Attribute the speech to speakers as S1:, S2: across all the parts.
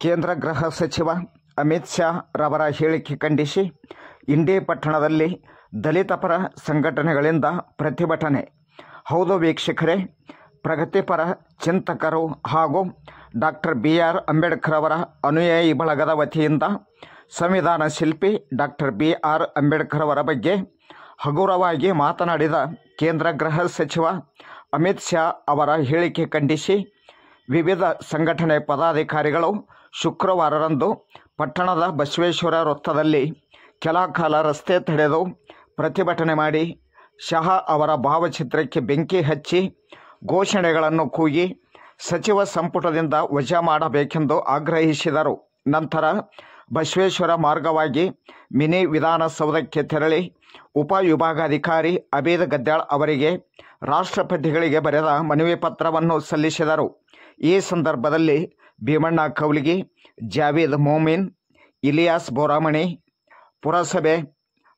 S1: ಕೇಂದ್ರ ಗೃಹ ಸಚಿವ ಅಮಿತ್ ಶಾ ರವರ ಹೇಳಿಕೆ ಖಂಡಿಸಿ ಇಂಡಿ ಪಟ್ಟಣದಲ್ಲಿ ದಲಿತ ಪರ ಸಂಘಟನೆಗಳಿಂದ ಪ್ರತಿಭಟನೆ. ಹೌದು ವೀಕ್ಷಕರೇ, ಪ್ರಗತಿಪರ ಚಿಂತಕರು ಹಾಗೂ ಡಾಕ್ಟರ್ BR ಅಂಬೇಡ್ಕರ್ ಅವರ ಅನುಯಾಯಿ ಬಳಗದ ವತಿಯಿಂದ ಸಂವಿಧಾನ ಶಿಲ್ಪಿ ಡಾಕ್ಟರ್ BR ಅಂಬೇಡ್ಕರ್ ಅವರ ಬಗ್ಗೆ ಹಗುರವಾಗಿ ಮಾತನಾಡಿದ ಕೇಂದ್ರ ಗೃಹ ಸಚಿವ ಅಮಿತ್ ಶಾ ಅವರ ಹೇಳಿಕೆ ಖಂಡಿಸಿ ವಿವಿಧ ಸಂಘಟನೆ ಪದಾಧಿಕಾರಿಗಳು ಶುಕ್ರವಾರರಂದು ಪಟ್ಟಣದ ಬಸವೇಶ್ವರ ವೃತ್ತದಲ್ಲಿ ಕೆಲಕಾಲ ರಸ್ತೆ ತಡೆದು ಪ್ರತಿಭಟನೆ ಮಾಡಿ ಶಾ ಅವರ ಭಾವಚಿತ್ರಕ್ಕೆ ಬೆಂಕಿ ಹಚ್ಚಿ ಘೋಷಣೆಗಳನ್ನು ಕೂಗಿ ಸಚಿವ ಸಂಪುಟದಿಂದ ವಜಾ ಮಾಡಬೇಕೆಂದು ಆಗ್ರಹಿಸಿದರು. ನಂತರ ಬಸವೇಶ್ವರ ಮಾರ್ಗವಾಗಿ ಮಿನಿ ವಿಧಾನಸೌಧಕ್ಕೆ ತೆರಳಿ ಉಪವಿಭಾಗಾಧಿಕಾರಿ ಅಬೀದ್ ಗದ್ದಾಳ್ ಅವರಿಗೆ ರಾಷ್ಟ್ರಪತಿಗಳಿಗೆ ಬರೆದ ಮನವಿ ಪತ್ರವನ್ನು ಸಲ್ಲಿಸಿದರು. ಈ ಸಂದರ್ಭದಲ್ಲಿ ಭೀಮಣ್ಣ ಕೌಲ್ಗಿ, ಜಾವೀದ್ ಮೊಮಿನ್, ಇಲಿಯಾಸ್ ಬೋರಾಮಣಿ, ಪುರಸಭೆ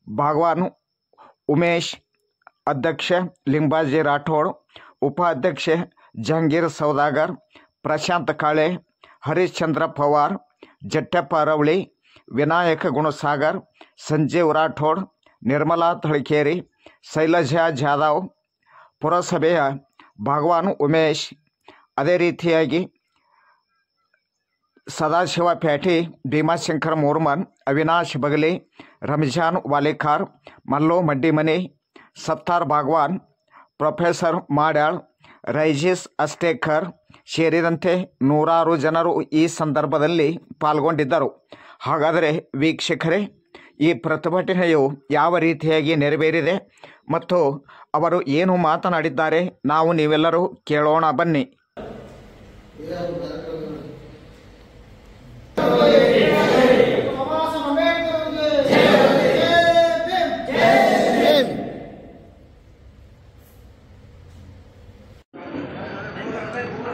S1: ಭಗವಾನ್ ಉಮೇಶ್, ಅಧ್ಯಕ್ಷ ಲಿಂಬಾಜಿ ರಾಠೋಡ್, ಉಪಾಧ್ಯಕ್ಷ ಜಹಂಗೀರ್ ಸೌದಾಗರ್, ಪ್ರಶಾಂತ್ ಕಾಳೆ, ಹರಿಶ್ಚಂದ್ರ ಪವಾರ್, ಜಟ್ಟಪ್ಪ ರವಳಿ, ವಿನಾಯಕ ಗುಣಸಾಗರ್, ಸಂಜೀವ್ ರಾಠೋಡ್, ನಿರ್ಮಲಾ ತಳಕೇರಿ, ಶೈಲಜಾ ಜಾಧವ್, ಪುರಸಭೆಯ ಭಗವಾನ್ ಉಮೇಶ್, ಅದೇ ರೀತಿಯಾಗಿ ಸದಾಶಿವ ಪ್ಯಾಟಿ, ಭೀಮಾಶಂಕರ್ ಮೂರ್ಮನ್, ಅವಿನಾಶ್ ಬಗಲಿ, ರಂಜಾನ್ ವಾಲಿಕಾರ್, ಮಲ್ಲು ಮಡ್ಡಿಮನಿ, ಸತ್ತಾರ್ ಭಾಗವಾನ್, ಪ್ರೊಫೆಸರ್ ಮಾಡ್ಯಾಳ್, ರೈಜಿಸ್ ಅಸ್ಟೇಕರ್ ಸೇರಿದಂತೆ ನೂರಾರು ಜನರು ಈ ಸಂದರ್ಭದಲ್ಲಿ ಪಾಲ್ಗೊಂಡಿದ್ದರು. ಹಾಗಾದರೆ ವೀಕ್ಷಕರೇ, ಈ ಪ್ರತಿಭಟನೆಯು ಯಾವ ರೀತಿಯಾಗಿ ನೆರವೇರಿದೆ ಮತ್ತು ಅವರು ಏನು ಮಾತನಾಡಿದ್ದಾರೆ ನಾವು ನೀವೆಲ್ಲರೂ ಕೇಳೋಣ ಬನ್ನಿ.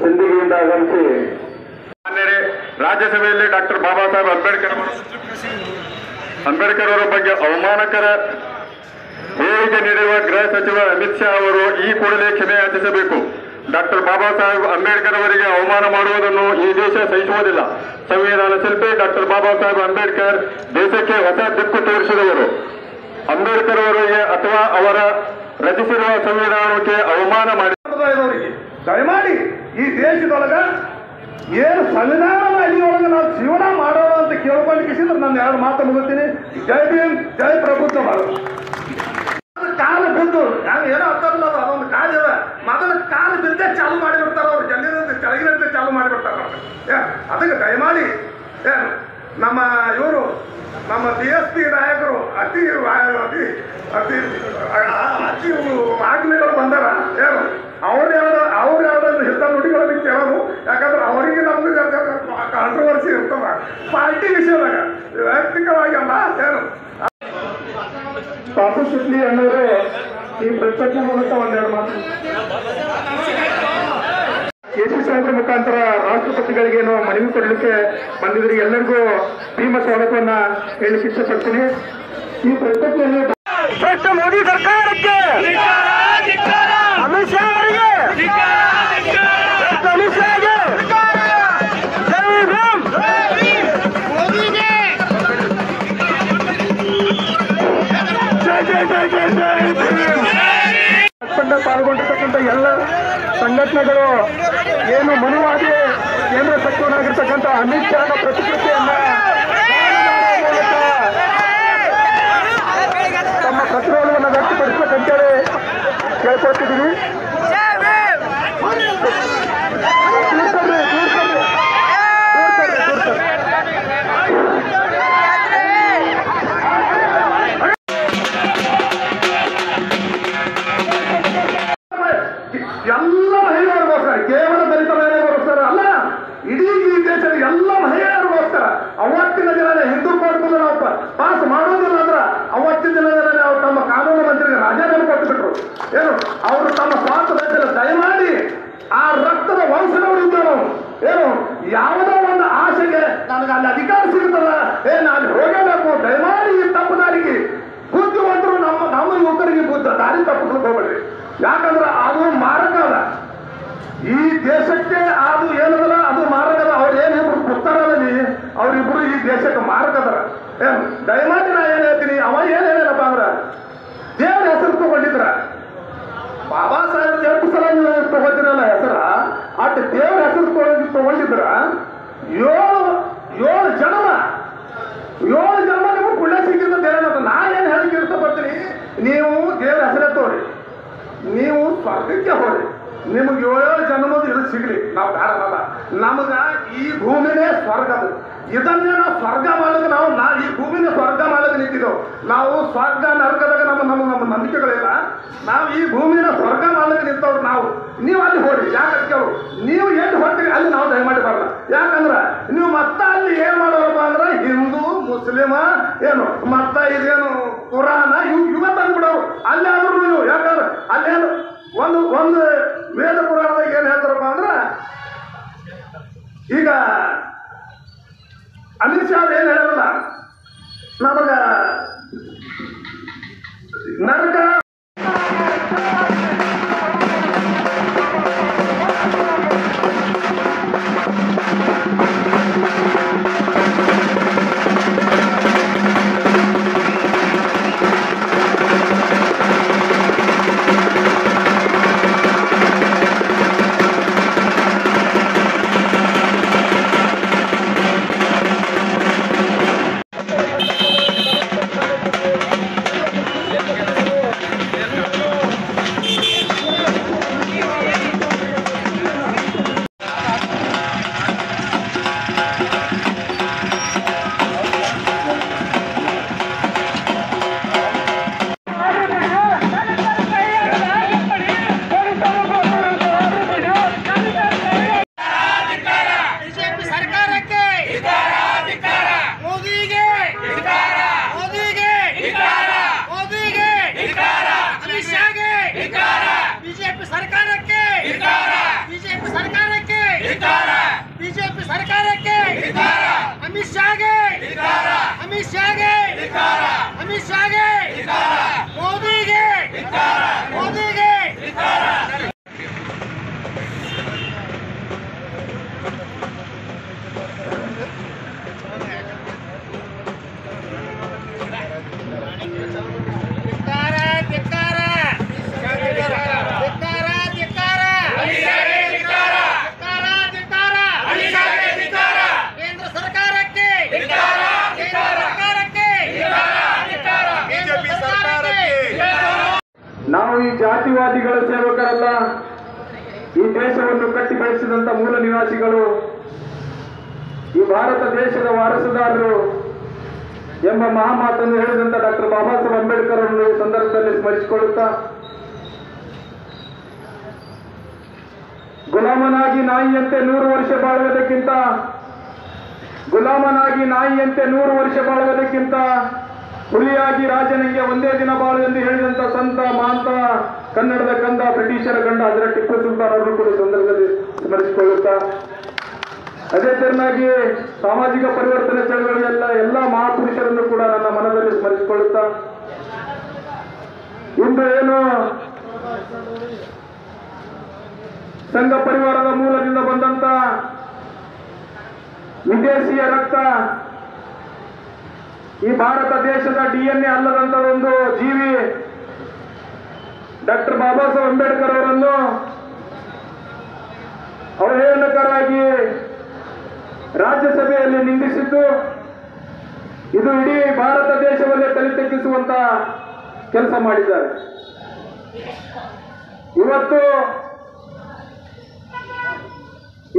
S2: ಸಿಂದಗಿಯಿಂದ ಆಗಮಿಸಿ ರಾಜ್ಯಸಭೆಯಲ್ಲಿ ಡಾಕ್ಟರ್ ಬಾಬಾ ಸಾಹೇಬ್ ಅಂಬೇಡ್ಕರ್ ಅವರ ಬಗ್ಗೆ ಅವಮಾನಕರ ಹೇಳಿಕೆ ನೀಡಿರುವ ಗೃಹ ಸಚಿವ ಅಮಿತ್ ಶಾ ಅವರು ಈ ಕೂಡಲೇ ಕ್ಷಮೆ ಯಾಚಿಸಬೇಕು. ಡಾಕ್ಟರ್ ಬಾಬಾ ಸಾಹೇಬ್ ಅಂಬೇಡ್ಕರ್ ಅವರಿಗೆ ಅವಮಾನ ಮಾಡುವುದನ್ನು ಈ ದೇಶ ಸಹಿಸುವುದಿಲ್ಲ. ಸಂವಿಧಾನ ಶಿಲ್ಪಿ ಡಾಕ್ಟರ್ ಬಾಬಾ ಸಾಹೇಬ್ ಅಂಬೇಡ್ಕರ್ ದೇಶಕ್ಕೆ ಹೊಸ ದಿಕ್ಕು ತೋರಿಸಿದವರು. ಅಂಬೇಡ್ಕರ್ ಅವರಿಗೆ ಅಥವಾ ಅವರ ರಚಿಸಿರುವ ಸಂವಿಧಾನಕ್ಕೆ ಅವಮಾನ ಮಾಡಿದವರಿಗೆ ದಯಮಾಡಿ ಈ ದೇಶದೊಳಗ ಏನು ಸಂವಿಧಾನದ ಅಡಿಯೊಳಗೆ ನಾವು ಜೀವನ ಮಾಡೋಣ ಅಂತ ಕೇಳ್ಕೊಂಡಿಸಿದ್ರೆ ನಾನು ಎರಡು ಮಾತು ಮುಗಿಸ್ತೀನಿ. ಜೈ ಭೀಮ್, ಜೈ ಪ್ರಭುತ್ವ ಭಾರತ. ಕಾಲು ಬಿದ್ದು ನಾನು ಏನೋ ಅರ್ಥ ಇಲ್ಲ, ಅದೊಂದು ಕಾಲು ಇದೆ. ಮೊದಲ ಕಾಲು ಬಿದ್ದೇ ಚಾಲು ಮಾಡಿಬಿಡ್ತಾರೆ ಅವ್ರು, ಜಲ್ಲಿನಂತೆ ಕೆಳಗಿನಂತೆ ಚಾಲು ಮಾಡಿಬಿಡ್ತಾರೆ. ಅದಕ್ಕೆ ದಯಮಾಡಿ ನಮ್ಮ ಇವರು ನಮ್ಮ DSP ನಾಯಕರು ಅತಿ ಆಜ್ಞೆಗಳು ಬಂದಾರ, ಏನು ಅವ್ರು ಯಾವ್ದಾದ್ರು ಹಿತ ನುಡಿಗಳನ್ನು ಕೇಳೋದು. ಯಾಕಂದ್ರೆ ಅವರಿಗೆ ನಮ್ಗೆ ಕಾಂಟ್ರವರ್ಸಿ ಇರ್ತದ ಪಾರ್ಟಿ ವಿಷಯದಾಗ, ವೈಯಕ್ತಿಕವಾಗಿ ಅಲ್ಲ. ಏನು ಪಾಪು ಸುಟ್ಲಿ ಅನ್ನೋರು ಈ ಪ್ರತಿಭಟನೆ ಮೂಲಕ ಒಂದೆರಡು ಮಾತು KC ಸಾಹೇಬ್ರ ಮುಖಾಂತರ ರಾಷ್ಟ್ರಪತಿಗಳಿಗೆ ಮನವಿ ಕೊಡಲಿಕ್ಕೆ ಬಂದಿದ್ರೆ ಎಲ್ಲರಿಗೂ ಭೀಮ ಸ್ವಾಗತವನ್ನ ಹೇಳಲಿಕ್ಕೆ ಇಷ್ಟಪಡ್ತೀನಿ. ಈ ಪ್ರತಿಭಟನೆಯಲ್ಲಿ ಮೋದಿ ಸರ್ಕಾರಕ್ಕೆ, ಅಮಿತ್ ಶಾ ಅವರಿಗೆ, ಅಮಿತ್ ಶಾಗೆ ಪಾಲ್ಗೊಂಡಿರ್ತಕ್ಕಂಥ ಎಲ್ಲ ಸಂಘಟನೆಗಳು ಏನು ಮನುವಾದಿ ಕೇಂದ್ರ ಸಚಿವನಾಗಿರ್ತಕ್ಕಂಥ ಅಮಿತ್ ಶಾ ಪ್ರತಿಕ್ರಿಯೆಯನ್ನ ತಮ್ಮ ಪ್ರತಿರೋಧವನ್ನು ವ್ಯಕ್ತಪಡಿಸಬೇಕಂತೇಳಿ ಕೇಳ್ಕೊಳ್ತಿದ್ದೀವಿ. ಎಲ್ಲ ಮಹಿಳೆಯರಿಗೋಸ್ಕರ, ಕೇವಲ ದಲಿತ ಮಹಿಳೆಯರಿಗೋಸ್ಕರ ಅಲ್ಲ, ಇಡೀ ಈ ದೇಶದ ಎಲ್ಲ ಮಹಿಳೆಯರಿಗೋಸ್ಕರ ಅವತ್ತಿನ ದಿನನೇ ಹಿಂದೂ ಕೋಡ್ ಮುಂದೆ ನಾವು ಪಾಸ್ ಮಾಡೋದಿಲ್ಲ ಅಂದ್ರೆ ಅವತ್ತಿನ ದಿನದಲ್ಲಿ ಅವರು ತಮ್ಮ ಕಾನೂನು ಮಂತ್ರಿಗೆ ರಾಜೀನಾಮೆ ಕೊಟ್ಟು ಬಿಟ್ರು. ಏನು ಅವರು ತಮ್ಮ ಸ್ವಾತಂತ್ರ್ಯದಲ್ಲಿ ದಯಮಾಡಿ ಆ ರಕ್ತದ ವಂಶದವರು ಇದ್ದವರು ಏನು ಯಾವುದೋ ಒಂದು ಆಸೆಗೆ ನನಗೆ ಅಲ್ಲಿ ಅಧಿಕಾರ ಸಿಗುತ್ತಲ್ಲ, ನಾನು ಹೋಗಬೇಕು, ದಯಮಾಡಿ ಈ ತಪ್ಪು ದಾರಿಗೆ ಬುದ್ಧಿವಂತರು ನಮ್ಮ ಯುವಕರಿಗೆ ದಾರಿ ತಪ್ಪಿಸ್ಲಿಕ್ಕೆ ಹೋಗ್ಬೇಡ್ರಿ. ಯಾಕಂದ್ರೆ ಅದು ಮಾರಕ ಅದ, ಈ ದೇಶಕ್ಕೆ ಅದು ಏನದಲ್ಲ ಅದು ಮಾರಕದ. ಅವ್ರು ಏನು ಪುಸ್ತಕದಲ್ಲಿ
S3: ಅವರಿಬ್ರು ಈ ದೇಶಕ್ಕೆ ಮಾರ್ಗದರ. ದಯಮಾಡಿ ನಾ ಏನ್ ಹೇಳ್ತೀನಿ, ಅವ ಏನ್ ಹೇಳೇನಪ್ಪ ಅಂದ್ರ ದೇವ್ರ ಹೆಸರು ತಗೊಂಡಿದ್ರ ಬಾಬಾ ಸಾಹೇಬ್ ಎಷ್ಟು ಸಲ ನೀವು ತಗೋತಿರಲ್ಲ ಹೆಸರ, ಅಟ್ ದೇವ್ರ ಹೆಸರು ತಗೊಂಡಿದ್ರ ಏಳು ಜನ್ಮ ನಿಮಗೆ ಪುಣ್ಯ ಸಿಕ್ಕಿದ್ದು ದೇವರ. ನಾ ಏನ್ ಹೇಳಿಕೆ ಇಷ್ಟಪಡ್ತೀನಿ, ನೀವು ದೇವ್ರ ಹೆಸರೇ ತೋರಿ, ನೀವು ಸ್ವರ್ಗಕ್ಕೆ ಹೋರಿ, ನಿಮ್ಗೆ 7 ಜನ್ಮದ ಇದು ಸಿಗ್ಲಿ. ನಾವು ಬೇಡಲ್ಲ, ನಮಗ ಈ ಭೂಮಿನೇ ಸ್ವರ್ಗದ, ಇದನ್ನೇ ನಾವು ಸ್ವರ್ಗ ಮಾಡಕ್ಕೆ ನಾವು ಈ ಭೂಮಿನ ಸ್ವರ್ಗ ಮಾಡಕ್ಕೆ ನಿಂತಿದ್ದೆವು. ನಾವು ಸ್ವರ್ಗ ನರಕದಾಗ ನಮ್ಮ ನಂಬಿಕೆಗಳಿಲ್ಲ. ನಾವು ಈ ಭೂಮಿನ ಸ್ವರ್ಗ ಮಾಡಕ್ಕೆ ನಿಂತವ್ರು ನಾವು. ನೀವು ಅಲ್ಲಿ ಹೋರಿ, ಯಾಕೆ ನೀವು ಎಲ್ಲಿ ಹೊಟ್ಟಿರಿ ಅಲ್ಲಿ ನಾವು ದಯಮಾಡಿ ಬರಲ್ಲ. ಯಾಕಂದ್ರ ನೀವು ಮತ್ತ ಅಲ್ಲಿ ಏನ್ ಮಾಡೋರಪ್ಪ ಅಂದ್ರೆ ಹಿಂದೂ ಮುಸ್ಲಿಮ ಏನು ಮತ್ತ ಇದೇನು ಕುರಾನ ಇವ ತಂದ್ಬಿಡೋರು ಅಲ್ಲಿ ಆದ್ರೂ ನೀವು. ಯಾಕಂದ್ರೆ ಅಲ್ಲೇನು ಒಂದು ವೇದ ಪುರಾಣದಾಗ ಏನ್ ಹೇಳ್ತಾರಪ್ಪ ಅಂದ್ರ, ಈಗ ಅಮಿತ್ ಶಾ ಏನ್ ಹೇಳಲ್ಲ ನಮಗ ನರಕ ನಾವು ಈ ಜಾತಿವಾದಿಗಳ ಸೇವಕರಲ್ಲ, ಈ ದೇಶವನ್ನು ಕಟ್ಟಿ ಬೆಳೆಸಿದಂತ ಮೂಲ ನಿವಾಸಿಗಳು, ಈ ಭಾರತ ದೇಶದ ವಾರಸುದಾರರು ಎಂಬ ಮಹಾಮಾತನ್ನು ಹೇಳಿದಂತ ಡಾಕ್ಟರ್ ಬಾಬಾ ಸಾಹೇಬ್ ಅಂಬೇಡ್ಕರ್ ಅವರನ್ನು ಈ ಸಂದರ್ಭದಲ್ಲಿ ಸ್ಮರಿಸಿಕೊಳ್ಳುತ್ತಾ, ಗುಲಾಮನಾಗಿ ನಾಯಿಯಂತೆ 100 ವರ್ಷ ಬಾಳುವುದಕ್ಕಿಂತ ಹುಲಿಯಾಗಿ ರಾಜನಿಗೆ ಒಂದೇ ದಿನ ಬಾಳು ಎಂದು ಹೇಳಿದಂತ ಸಂತ ಮಾಂತ ಕನ್ನಡದ ಕಂದ ಬ್ರಿಟಿಷರ ಗಂಡ ಅದರ ಟಿಪ್ಪು ಸುಲ್ತಾನ್ ಅವರು ಕೂಡ ಸಂದರ್ಭದಲ್ಲಿ ಸ್ಮರಿಸಿಕೊಳ್ಳುತ್ತಾ, ಅದೇ ತೆರನಾಗಿ ಸಾಮಾಜಿಕ ಪರಿವರ್ತನೆ ಚಳವಳಿಯಲ್ಲ ಎಲ್ಲ ಮಹಾಪುರುಷರನ್ನು ಕೂಡ ನನ್ನ ಮನದಲ್ಲಿ ಸ್ಮರಿಸಿಕೊಳ್ಳುತ್ತಾ, ಇಂದು ಏನು ಸಂಘ ಪರಿವಾರದ ಮೂಲದಿಂದ ಬಂದಂತ ವಿದೇಶಿಯ ರಕ್ತ, ಈ ಭಾರತ ದೇಶದ DNA ಅಲ್ಲದಂತ ಒಂದು ಜೀವಿ ಡಾಕ್ಟರ್ ಬಾಬಾ ಸಾಹೇಬ್ ಅಂಬೇಡ್ಕರ್ ಅವರನ್ನು ಅವಹೇಳನಕರಾಗಿ ರಾಜ್ಯಸಭೆಯಲ್ಲಿ ನಿಂದಿಸಿದ್ದು, ಇದು ಇಡೀ ಭಾರತ ದೇಶವನ್ನೇ ತಲೆ ತಗ್ಗಿಸುವಂತ ಕೆಲಸ ಮಾಡಿದ್ದಾರೆ. ಇವತ್ತು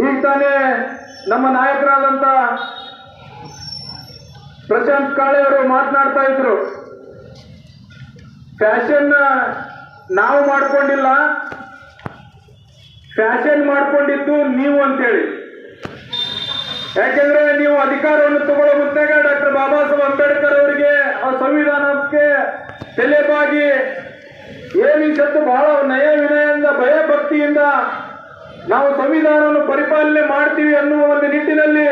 S3: ಈಗ ತಾನೇ ನಮ್ಮ ನಾಯಕರಾದಂತ ಪ್ರಶಾಂತ್ ಕಾಳೆ ಅವರು ಮಾತನಾಡ್ತಾ ಇದ್ರು, ಫ್ಯಾಷನ್ ನಾವು ಮಾಡ್ಕೊಂಡಿಲ್ಲ, ಫ್ಯಾಷನ್ ಮಾಡ್ಕೊಂಡಿದ್ದು ನೀವು ಅಂತೇಳಿ. ಯಾಕೆಂದ್ರೆ ನೀವು ಅಧಿಕಾರವನ್ನು ತಗೊಳ್ಳೋ ಮುತ್ತಾಗ ಡಾಕ್ಟರ್ ಬಾಬಾ ಸಾಹೇಬ್ ಅಂಬೇಡ್ಕರ್ ಅವರಿಗೆ ಆ ಸಂವಿಧಾನಕ್ಕೆ ತಲೆಬಾಗಿ ಏನು ಸತ್ತು ಬಹಳ ನಯ ವಿನಯದಿಂದ ಭಯ ಭಕ್ತಿಯಿಂದ ನಾವು ಸಂವಿಧಾನವನ್ನು ಪರಿಪಾಲನೆ ಮಾಡ್ತೀವಿ ಅನ್ನುವ ಒಂದು ನಿಟ್ಟಿನಲ್ಲಿ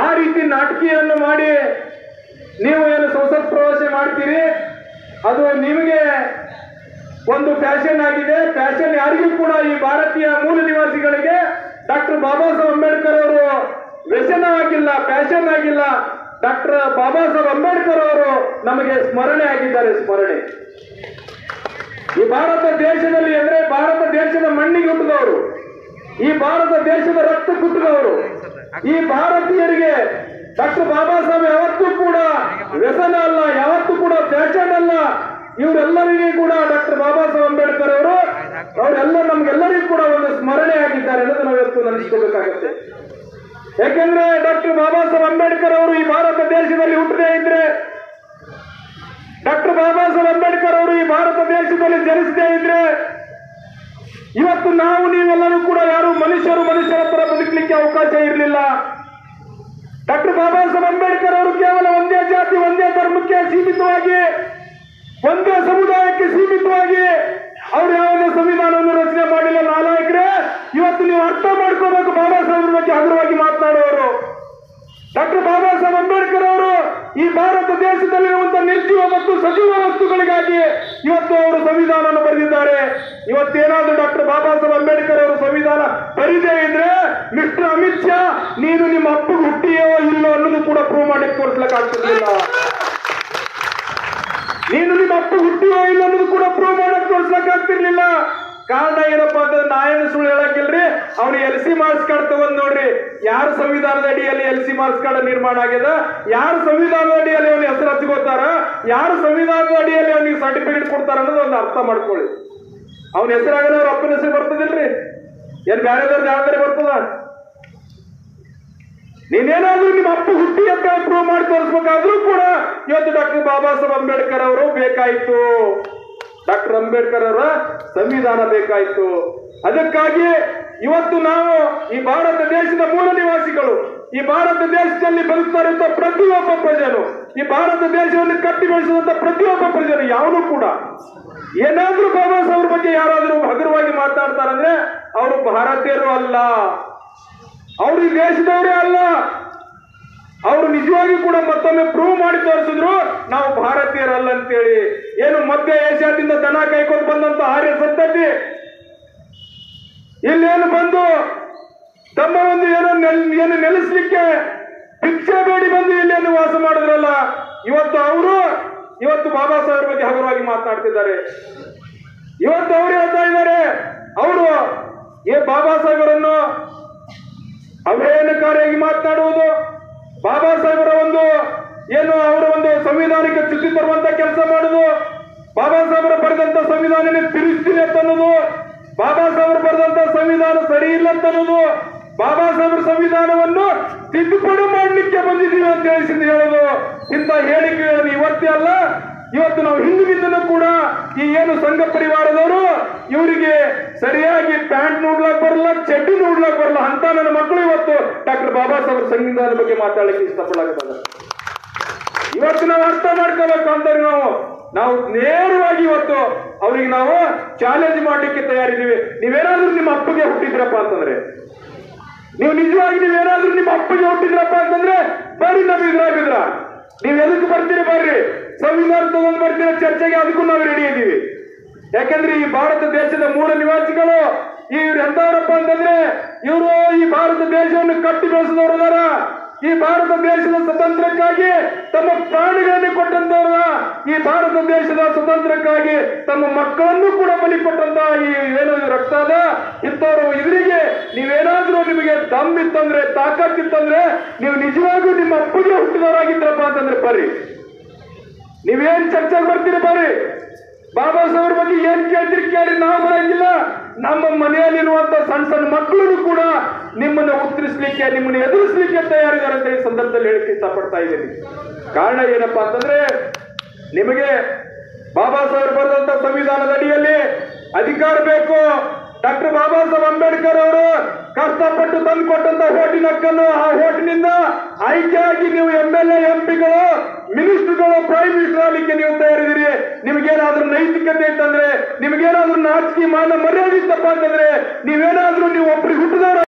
S3: ಆ ರೀತಿ ನಾಟಕೀಯನ್ನು ಮಾಡಿ ನೀವು ಏನು ಸಂಸತ್ ಪ್ರವೇಶ ಮಾಡ್ತೀರಿ, ಅದು ನಿಮಗೆ ಒಂದು ಫ್ಯಾಷನ್ ಆಗಿದೆ. ಫ್ಯಾಷನ್ ಯಾರಿಗೂ ಕೂಡ ಈ ಭಾರತೀಯ ಮೂಲ ನಿವಾಸಿಗಳಿಗೆ ಡಾಕ್ಟರ್ ಬಾಬಾ ಸಾಹೇಬ್ ಅಂಬೇಡ್ಕರ್ ಅವರು
S4: ವ್ಯಸನ ಆಗಿಲ್ಲ, ಪ್ಯಾಷನ್ ಆಗಿಲ್ಲ. ಡಾಕ್ಟರ್ ಬಾಬಾ ಸಾಹೇಬ್ ಅಂಬೇಡ್ಕರ್ ಅವರು ನಮಗೆ ಸ್ಮರಣೆ ಆಗಿದ್ದಾರೆ. ಸ್ಮರಣೆ ಈ ಭಾರತ ದೇಶದಲ್ಲಿ ಅಂದ್ರೆ ಭಾರತ ದೇಶದ ಮಣ್ಣಿಗೆ ಹುಟ್ಟಿದವರು, ಈ ಭಾರತ ದೇಶದ ರಕ್ತ ಕುಟ್ಟಿದವರು, ಈ ಭಾರತೀಯರಿಗೆ ಡಾಕ್ಟರ್ ಬಾಬಾ ಸಾಹೇಬ್ ಯಾವತ್ತೂ ಕೂಡ ವ್ಯಸನ ಅಲ್ಲ, ಯಾವತ್ತೂ ಕೂಡ ಫ್ಯಾಷನ್ ಅಲ್ಲ. ಇವರೆಲ್ಲರಿಗೂ ಕೂಡ ಡಾಕ್ಟರ್ ಬಾಬಾ ಸಾಹೇಬ್ ಅಂಬೇಡ್ಕರ್ ಅವರೆಲ್ಲ ನಮ್ಗೆಲ್ಲರಿಗೂ ಕೂಡ ಒಂದು ಸ್ಮರಣೆ ಆಗಿದ್ದಾರೆ ಅನ್ನೋದು ನಾವು ಇವತ್ತು ನೆನೆಸ್ಕೋಬೇಕಾಗುತ್ತೆ. ಯಾಕೆಂದ್ರೆ ಡಾಕ್ಟರ್ ಬಾಬಾ ಸಾಹೇಬ್ ಅಂಬೇಡ್ಕರ್ ಅವರು ಈ ಭಾರತ ದೇಶದಲ್ಲಿ ಹುಟ್ಟದೇ ಇದ್ರೆ, ಡಾಕ್ಟರ್ ಬಾಬಾ ಸಾಹೇಬ್ ಅಂಬೇಡ್ಕರ್ ಅವರು ಈ ಭಾರತ ದೇಶದಲ್ಲಿ ಜನಿಸದೇ ಇದ್ರೆ ಇವತ್ತು ನಾವು ನೀವೆಲ್ಲರೂ ಕೂಡ ಯಾರು ಮನುಷ್ಯರ ತರ ಬದುಕಲಿಕ್ಕೆ ಅವಕಾಶ ಇರಲಿಲ್ಲ. ಡಾಕ್ಟರ್ ಬಾಬಾ ಸಾಹೇಬ್ ಅಂಬೇಡ್ಕರ್ ಅವರು ಕೇವಲ ಒಂದೇ ಜಾತಿ ಒಂದೇ ಧರ್ಮಕ್ಕೆ ಸೀಮಿತವಾಗಿ, ಒಂದೇ ಸಮುದಾಯಕ್ಕೆ ಸೀಮಿತವಾಗಿ ಅವ್ರು ಯಾವುದೇ ಸಂವಿಧಾನವನ್ನು ರಚನೆ ಮಾಡಿಲ್ಲ. ನಾಲಾಯಕರೇ, ಇವತ್ತು ನೀವು ಅರ್ಥ ಮಾಡ್ಕೋಬೇಕು ಬಾಬಾ ಸಾಹೇಬ್ರ ಬಗ್ಗೆ ಹಗುರವಾಗಿ ಮಾತನಾಡುವವರು. ಡಾಕ್ಟರ್ ಬಾಬಾ ಸಾಹೇಬ್ ಅಂಬೇಡ್ಕರ್ ಅವರು ಈ ಭಾರತ ದೇಶದಲ್ಲಿರುವಂತಹ ನಿರ್ಜೀವ ಮತ್ತು ಸಜೀವ ವಸ್ತುಗಳಿಗಾಗಿ ಇವತ್ತು ಅವರು ಸಂವಿಧಾನವನ್ನು ಬರೆದಿದ್ದಾರೆ. ಇವತ್ತೇನಾದ್ರೂ ಡಾಕ್ಟರ್ ಬಾಬಾ ಸಾಹೇಬ್ ಅಂಬೇಡ್ಕರ್ ಅವರು ಸಂವಿಧಾನ ಬರೀದೇ ಇದ್ರೆ ಮಿಸ್ಟರ್ ಅಮಿತ್ ಶಾ ನೀನು ನಿಮ್ಮ ಅಪ್ಪಗೆ ಹುಟ್ಟಿಯೋ ಇಲ್ಲೋ ಅನ್ನೋದು ಕೂಡ ಪ್ರೂವ್ ಮಾಡಲಿಕ್ಕೆ ತೋರಿಸ್ಲಿಕ್ಕಾಗ್ತಿರ್ಲಿಲ್ಲ. ನೀನು ನಿಮ್ಮ ಅಪ್ಪ ಹುಟ್ಟಿಯೋ ಇಲ್ಲ ಅನ್ನೋದು ಕೂಡ ಪ್ರೂವ್ ಮಾಡಕ್ ತೋರಿಸ್ಲಿಕ್ಕಾಗ್ತಿರ್ಲಿಲ್ಲ. ಕಾರಣ ಏನಪ್ಪಾ ಅಂತಂದ್ರೆ ನಾಯನ ಸುಳ್ಳು ಹೇಳಕ್ಕಿಲ್ರಿ. ಅವ್ನು LC ಮಾರ್ಕ್ಸ್ ಕಾರ್ಡ್ ತಗೊಂಡ್ ನೋಡ್ರಿ, ಯಾರ ಸಂವಿಧಾನದ ಅಡಿಯಲ್ಲಿ LC ಮಾರ್ಕ್ಸ್ ಕಾರ್ಡ್ ನಿರ್ಮಾಣ ಆಗ್ಯದ, ಯಾರ ಸಂವಿಧಾನದ ಅಡಿಯಲ್ಲಿ ಅವನ ಹೆಸರು ಹಚ್ಕೋತಾರ, ಯಾರ ಸಂವಿಧಾನದ ಅಡಿಯಲ್ಲಿ ಅವನಿಗೆ ಸರ್ಟಿಫಿಕೇಟ್ ಕೊಡ್ತಾರ ಅನ್ನೋದು ಒಂದು ಅರ್ಥ ಮಾಡ್ಕೊಳ್ಳಿ. ಅವನ ಹೆಸರಾಗಲ್ಲ ಅವ್ರ ಅಪ್ಪನ ಹೆಸರು ಬರ್ತದಿಲ್ರಿ, ಏನ್ ಬ್ಯಾರೆದವ್ರ ಯಾವ್ದಾರೆ ಬರ್ತದ? ನೀನೇನಾದ್ರೂ ನಿಮ್ಮ ಅಪ್ಪ ಹುಟ್ಟಿ ಅಂತ ಪ್ರೂವ್ ಮಾಡಿ ತೋರಿಸ್ಬೇಕಾದ್ರೂ ಕೂಡ ಇವತ್ತು ಡಾಕ್ಟರ್ ಬಾಬಾ ಸಾಹೇಬ್ ಅಂಬೇಡ್ಕರ್ ಅವರು ಬೇಕಾಯಿತು. ಡಾಕ್ಟರ್ ಅಂಬೇಡ್ಕರ್ ಅವರ ಸಂವಿಧಾನ ಬೇಕಾಯಿತು. ಅದಕ್ಕಾಗಿ ಇವತ್ತು ನಾವು ಈ ಭಾರತ ದೇಶದ ಮೂಲ ನಿವಾಸಿಗಳು, ಈ ಭಾರತ ದೇಶದಲ್ಲಿ ಬದುಕ್ತಾ ಇರುವಂತಹ ಪ್ರತಿಯೊಬ್ಬ ಪ್ರಜೆನು, ಈ ಭಾರತ ದೇಶವನ್ನು ಕಟ್ಟಿ ಬೆಳೆಸಿದಂತ ಪ್ರತಿಯೊಬ್ಬ ಪ್ರಜೆನು ಯಾವನು ಕೂಡ ಏನಾದ್ರೂ ಬಾಬಾ ಸಾಹೇಬ್ರ ಬಗ್ಗೆ ಯಾರಾದ್ರೂ ಹಗುರವಾಗಿ ಮಾತಾಡ್ತಾರಂದ್ರೆ ಅವರು ಭಾರತೀಯರು ಅಲ್ಲ, ಅವರು ಈ ದೇಶದವರೇ ಅಲ್ಲ. ಅವರು ನಿಜವಾಗಿ ಕೂಡ ಮತ್ತೊಮ್ಮೆ ಪ್ರೂವ್ ಮಾಡಿ ತೋರಿಸಿದ್ರು ನಾವು ಭಾರತೀಯರಲ್ಲ ಅಂತೇಳಿ. ಏನು ಮಧ್ಯ ಏಷ್ಯಾದಿಂದ ದನ ಕೈಕೊಂಡು ಬಂದಂತ ಆರ್ಯ ಸಂತತಿ ಇಲ್ಲೇನು ಬಂದು ತಮ್ಮ ಒಂದು ಏನು ನೆಲೆಸಲಿಕ್ಕೆ ಭಿಕ್ಷೆ ಬೇಡಿ ಬಂದು ಇಲ್ಲೇನು ವಾಸ ಮಾಡಿದ್ರಲ್ಲ, ಇವತ್ತು ಬಾಬಾ ಸಾಹೇಬ್ರ ಬಗ್ಗೆ ಹಗುರವಾಗಿ ಮಾತನಾಡ್ತಿದ್ದಾರೆ. ಇವತ್ತು ಅವ್ರು ಹೇಳ್ತಾ ಇದ್ದಾರೆ, ಅವರು ಬಾಬಾ ಸಾಹೇಬರನ್ನು ಅವಹೇಳನಕಾರಿಯಾಗಿ ಮಾತನಾಡುವುದು, ಬಾಬಾ ಸಾಹೇಬರ ಅವರ ಒಂದು ಸಂವಿಧಾನಕ್ಕೆ ಚ್ಯುತಿ ತರುವಂತ ಕೆಲಸ ಮಾಡುದು, ಬಾಬಾ ಸಾಹೇಬರ ಬರೆದಂತ ಸಂವಿಧಾನ ತಿರುಗಿಸ್ತೀನಿ ಅಂತ ಅನ್ನೋದು, ಬಾಬಾ ಸಾಹೇಬರು ಬರೆದಂತ ಸಂವಿಧಾನ ಸರಿ ಇಲ್ಲ ಅಂತ ಅನ್ನೋದು, ಬಾಬಾ ಸಾಹೇಬರ ಸಂವಿಧಾನವನ್ನು ತಿದ್ದುಪಡಿ ಮಾಡಲಿಕ್ಕೆ ಬಂದಿದ್ದೀವಿ ಅಂತ ಹೇಳೋದು. ಇಂಥ ಹೇಳಿಕೆಗಳನ್ನು ಇವತ್ತೇ ಅಲ್ಲ, ಇವತ್ತು ನಾವು ಹಿಂದಿನಿಂದಲೂ ಕೂಡ ಈ ಏನು ಸಂಘ ಪರಿವಾರದವರು ಇವರಿಗೆ ಸರಿಯಾಗಿ ಪ್ಯಾಂಟ್ ನೋಡ್ಲಾಕ್ ಬರಲ್ಲ, ಚಡ್ಡಿ ನೋಡ್ಲಾಕ್ ಬರಲ್ಲ ಅಂತ ನನ್ನ ಮಕ್ಕಳು ಇವತ್ತು ಡಾಕ್ಟರ್ ಬಾಬಾ ಸಾಹೇಬರ ಸಂವಿಧಾನದ ಬಗ್ಗೆ ಮಾತಾಡಲಿಕ್ಕೆ ಇಷ್ಟಪಡಲಾಗ್ತದೆ. ಇವತ್ತು ನಾವು ಅರ್ಥ ಮಾಡ್ಕೋಬೇಕು ಅಂದ್ರೆ ನಾವು ನೇರವಾಗಿ ಇವತ್ತು ಅವ್ರಿಗೆ ನಾವು ಚಾಲೆಂಜ್ ಮಾಡ್ಲಿಕ್ಕೆ ತಯಾರಿದ್ದೀವಿ. ನೀವೇನಾದ್ರೂ ನಿಮ್ಮ ಅಪ್ಪಗೆ ಹುಟ್ಟಿದ್ರಪ್ಪ ಅಂತಂದ್ರೆ, ನೀವು ನಿಜವಾಗಿ ನೀವೇನಾದ್ರೂ ನಿಮ್ಮ ಅಪ್ಪಗೆ ಹುಟ್ಟಿದ್ರಪ್ಪ ಅಂತಂದ್ರೆ ಬರ್ರಿ ನಾವು ಬಿದ್ರ ನೀವ್ ಎದಕ್ಕೆ ಬರ್ತೀರಿ, ಬರ್ರಿ ಸಂವಿಧಾನ ತಗೊಂಡ್ ಬರ್ತೀರ ಚರ್ಚೆಗೆ, ಅದಕ್ಕೂ ನಾವು ರೆಡಿ ಇದ್ದೀವಿ. ಯಾಕಂದ್ರೆ ಈ ಭಾರತ ದೇಶದ ಮೂಲ ನಿವಾಸಿಗಳು ಇವ್ರು ಎಂತವರಪ್ಪ ಅಂತಂದ್ರೆ ಇವರು ಈ ಭಾರತ ದೇಶವನ್ನು ಕಟ್ಟಿ ಬೆಳೆಸಿದವರದಾರ. ಈ ಭಾರತ ದೇಶದ ಸ್ವತಂತ್ರಕ್ಕಾಗಿ ತಮ್ಮ ಪ್ರಾಣಿಗಳನ್ನು ಕೊಟ್ಟಂತವ್ರ, ಈ ಭಾರತ ದೇಶದ ಸ್ವತಂತ್ರಕ್ಕಾಗಿ ತಮ್ಮ ಮಕ್ಕಳನ್ನು ಕೂಡ ಬಲಿ ಕೊಟ್ಟಂತ ಈ ಏನು ರಕ್ತ ಅದ ಇಂಥವ್ರು. ಇವರಿಗೆ ನೀವೇನಾದ್ರೂ ನಿಮಗೆ ದಮ್ ಇತ್ತಂದ್ರೆ, ತಾಕತ್ತಿತ್ತಂದ್ರೆ ನೀವು ನಿಜವಾಗ್ಲೂ ನಿಮ್ಮ ಅಪ್ಪಗೆ ಹುಟ್ಟಿದವರಾಗಿದ್ರಪ್ಪ ಅಂತಂದ್ರೆ ಬರ್ರಿ, ನೀವೇನ್ ಚರ್ಚೆಗೆ ಬರ್ತೀರಿ ಬರ್ರಿ. ಬಾಬಾ ಸಾಹೇಬ್ರ ಬಗ್ಗೆ ಏನ್ ಕೇಳ್ತೀರಿ ಕೇಳಿ, ನಾವು ಬರಂಗಿಲ್ಲ. ನಮ್ಮ ಮನೆಯಲ್ಲಿರುವಂತ ಸಣ್ಣ ಸಣ್ಣ ಮಕ್ಕಳು ಕೂಡ ನಿಮ್ಮನ್ನ ಉತ್ತರಿಸಲಿಕ್ಕೆ, ನಿಮ್ಮನ್ನ ಎದುರಿಸಲಿಕ್ಕೆ ತಯಾರಿದ್ದಾರೆ ಅಂತ ಈ ಸಂದರ್ಭದಲ್ಲಿ ಹೇಳಿಕೆ ಇಷ್ಟಪಡ್ತಾ ಇದ್ದೀನಿ. ಕಾರಣ ಏನಪ್ಪಾ ಅಂತಂದ್ರೆ, ನಿಮಗೆ ಬಾಬಾ ಸಾಹೇಬ್ ಬರೆದಂತ ಸಂವಿಧಾನದ ಅಡಿಯಲ್ಲಿ ಅಧಿಕಾರ ಬೇಕು. ಡಾಕ್ಟರ್ ಬಾಬಾ ಸಾಹೇಬ್ ಅಂಬೇಡ್ಕರ್ ಅವರು ಕಷ್ಟಪಟ್ಟು ತಂದು ಕೊಟ್ಟಂತ ಓಟಿನ ಹಕ್ಕನ್ನು, ಆ ಓಟಿನಿಂದ ಆಯ್ಕೆಯಾಗಿ ನೀವು MLA MP ಗಳು, ಮಿನಿಸ್ಟರ್ಗಳು, ಪ್ರೈಮ್ ಮಿನಿಸ್ಟರ್ ಆಗಲಿಕ್ಕೆ ನೀವು ತಯಾರಿದ್ದೀರಿ. ನಿಮ್ಗೇನಾದ್ರೂ ನೈತಿಕತೆ ಇತ್ತಂದ್ರೆ, ನಿಮ್ಗೇನಾದ್ರೂ ನಾಚಿಕೆ ಮಾನ ಮರ್ಯಾದೆ ಇತ್ತಪ್ಪ ಅಂತಂದ್ರೆ, ನೀವೇನಾದ್ರೂ ನೀವು ಒಬ್ಬರಿಗೆ ಹುಟ್ಟಿದವರು